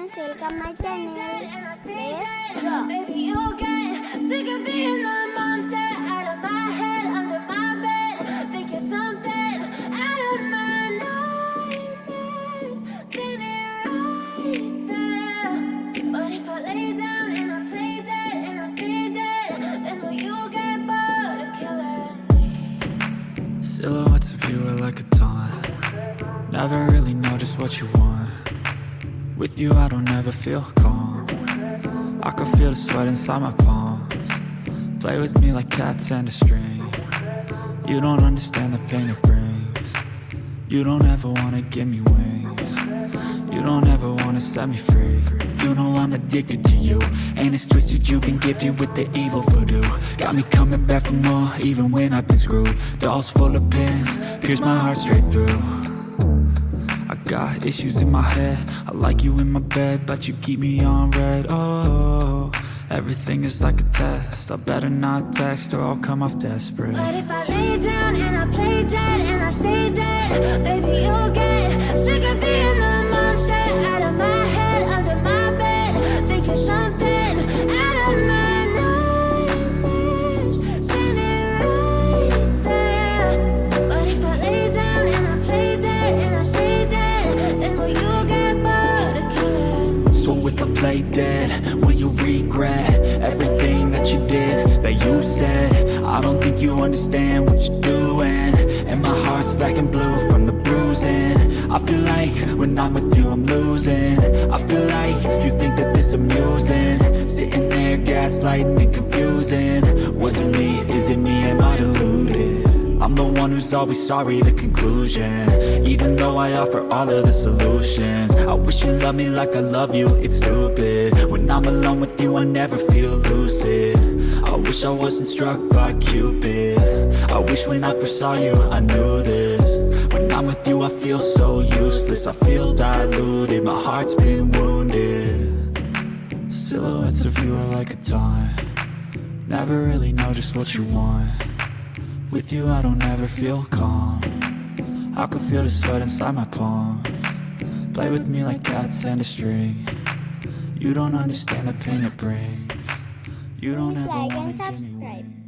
friends, welcome my channel. Let's go. Baby, you get sick of being the monster out of my head, under my bed. Think you're something out of my nightmares. Standing right there. But if I lay down and I play dead and I stay dead, then will you get bored of killing me? Silhouettes of you are like a taunt. Never really know just what you want. With you I don't ever feel calm. I can feel the sweat inside my palms. Play with me like cats and a string. You don't understand the pain it brings. You don't ever wanna give me wings. You don't ever wanna set me free. You know I'm addicted to you, and it's twisted, you've been gifted with the evil voodoo. Got me coming back for more, even when I've been screwed. Dolls full of pins, pierce my heart straight through. I got issues in my head, I like you in my bed, but you keep me on red. Oh, everything is like a test, I better not text or I'll come off desperate. But if I lay down and I play dead and I stay dead, baby, you'll get sick of being the monster out of my head, under my bed. Think you're something out of my nightmares. Standing right there. But if I lay down and I play dead and I stay dead, then will you get bored of killing me? So if I play dead, will you regret everything that you did, that you said? I don't think you understand what you're doing, and my heart's black and blue from the bruising. I feel like when I'm with you I'm losing. I feel like you think that this amusing, sitting there gaslighting and confusing. Was it me? Is it me? Am I deluded? I'm the one who's always sorry, the conclusion. Even though I offer all of the solutions, I wish you loved me like I love you, it's stupid. When I'm alone with you I never feel lucid. I wish I wasn't struck by Cupid. I wish when I first saw you I knew this. When I'm with you I feel so useless, I feel diluted, my heart's been wounded. Silhouettes of you are like a taunt. Never really know just what you want. With you I don't ever feel calm. I can feel the sweat inside my palms. Play with me like cats and a string. You don't understand the pain it brings. You don't Please ever like wanna and give me subscribe. wings.